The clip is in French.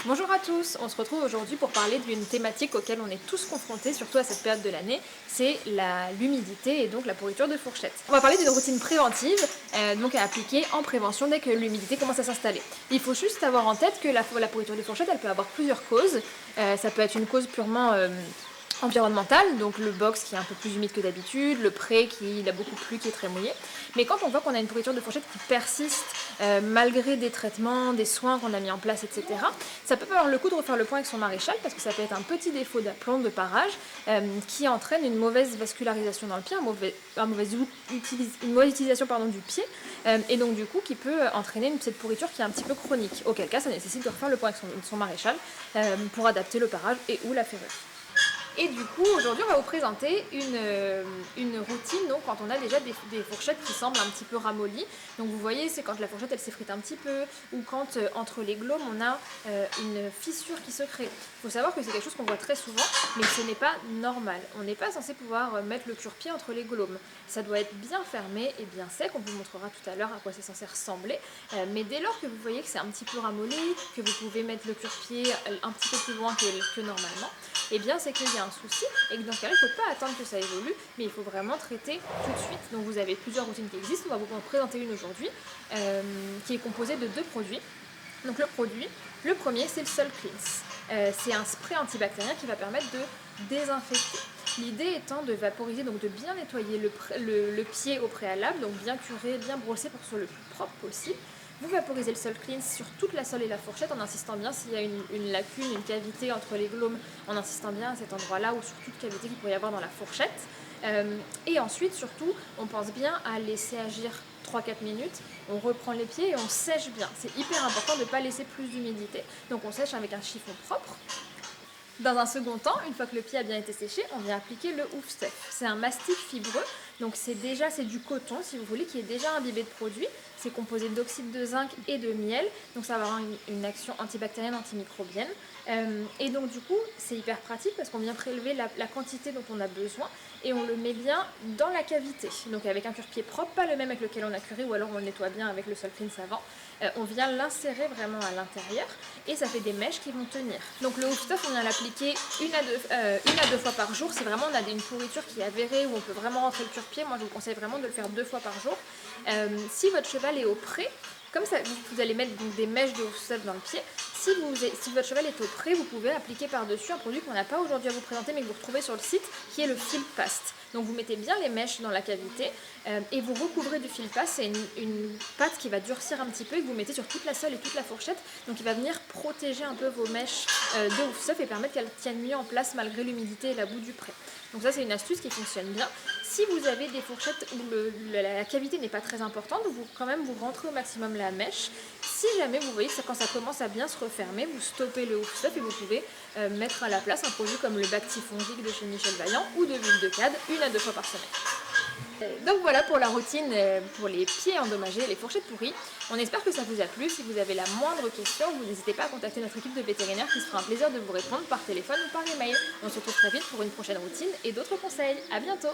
Bonjour à tous, on se retrouve aujourd'hui pour parler d'une thématique auquel on est tous confrontés, surtout à cette période de l'année, c'est l'humidité et donc la pourriture de fourchettes. On va parler d'une routine préventive, donc à appliquer en prévention dès que l'humidité commence à s'installer. Il faut juste avoir en tête que la pourriture de fourchettes, elle peut avoir plusieurs causes. Ça peut être une cause purement environnementale, donc le box qui est un peu plus humide que d'habitude, le pré qui il a beaucoup plu, qui est très mouillé. Mais quand on voit qu'on a une pourriture de fourchette qui persiste malgré des traitements, des soins qu'on a mis en place, etc., ça peut valoir le coup de refaire le point avec son maréchal parce que ça peut être un petit défaut d'aplomb, de parage, qui entraîne une mauvaise vascularisation dans le pied, une mauvaise utilisation du pied, et donc du coup qui peut entraîner cette pourriture qui est un petit peu chronique. Auquel cas ça nécessite de refaire le point avec son maréchal pour adapter le parage et ou la ferrure. Et du coup, aujourd'hui, on va vous présenter une routine donc, quand on a déjà des fourchettes qui semblent un petit peu ramollies. Donc vous voyez, c'est quand la fourchette elle s'effrite un petit peu ou quand entre les glomes on a une fissure qui se crée. Il faut savoir que c'est quelque chose qu'on voit très souvent, mais ce n'est pas normal. On n'est pas censé pouvoir mettre le cure-pied entre les glomes. Ça doit être bien fermé et bien sec. On vous montrera tout à l'heure à quoi c'est censé ressembler. Mais dès lors que vous voyez que c'est un petit peu ramolli, que vous pouvez mettre le cure-pied un petit peu plus loin que normalement, eh bien c'est qu'il y a un souci et que dans ce cas-là, il ne faut pas attendre que ça évolue, mais il faut vraiment traiter tout de suite. Donc vous avez plusieurs routines qui existent, on va vous en présenter une aujourd'hui, qui est composée de deux produits. Donc le premier, c'est le Sol Cleanse. C'est un spray antibactérien qui va permettre de désinfecter. L'idée étant de vaporiser, donc de bien nettoyer le pied au préalable, donc bien curer, bien brosser pour que ce soit le plus propre possible. Vous vaporisez le Sol Cleanse sur toute la sole et la fourchette en insistant bien s'il y a une lacune, une cavité entre les glaumes, en insistant bien à cet endroit-là ou sur toute cavité qu'il pourrait y avoir dans la fourchette. Et ensuite, surtout, on pense bien à laisser agir 3-4 minutes, on reprend les pieds et on sèche bien. C'est hyper important de ne pas laisser plus d'humidité. Donc on sèche avec un chiffon propre. Dans un second temps, une fois que le pied a bien été séché, on vient appliquer le Hoof Stuff. C'est un mastic fibreux, donc c'est du coton, si vous voulez, qui est déjà imbibé de produit. C'est composé d'oxyde de zinc et de miel, donc ça va avoir une action antibactérienne, antimicrobienne. Et donc du coup, c'est hyper pratique parce qu'on vient prélever la quantité dont on a besoin et on le met bien dans la cavité. Donc avec un cure-pied propre, pas le même avec lequel on a curé ou alors on le nettoie bien avec le Sol Cleanse avant. On vient l'insérer vraiment à l'intérieur et ça fait des mèches qui vont tenir. Donc le Hoof Stuff, on vient l'appliquer une à deux fois par jour. Si vraiment on a une pourriture qui est avérée où on peut vraiment rentrer le cure-pied, moi je vous conseille vraiment de le faire 2 fois par jour. Si votre cheval est au pré, comme ça, vous allez mettre donc des mèches de Hoof Stuff dans le pied. Si votre cheval est au pré, vous pouvez appliquer par-dessus un produit qu'on n'a pas aujourd'hui à vous présenter, mais que vous retrouvez sur le site, qui est le Fil Paste. Donc vous mettez bien les mèches dans la cavité et vous recouvrez du Fil Paste. C'est une pâte qui va durcir un petit peu et que vous mettez sur toute la sole et toute la fourchette. Donc il va venir protéger un peu vos mèches de Hoof Stuff et permettre qu'elles tiennent mieux en place malgré l'humidité et la boue du pré. Donc ça c'est une astuce qui fonctionne bien. Si vous avez des fourchettes où la cavité n'est pas très importante, vous rentrez au maximum la mèche. Si jamais vous voyez que quand ça commence à bien se refermer, vous stoppez le Hoof Stuff et vous pouvez mettre à la place un produit comme le Bactifongique de chez Michel Vaillant ou de l'huile de cad 1 à 2 fois par semaine. Donc voilà pour la routine pour les pieds endommagés, les fourchettes pourries. On espère que ça vous a plu. Si vous avez la moindre question, vous n'hésitez pas à contacter notre équipe de vétérinaires qui se fera un plaisir de vous répondre par téléphone ou par email. On se retrouve très vite pour une prochaine routine et d'autres conseils. À bientôt!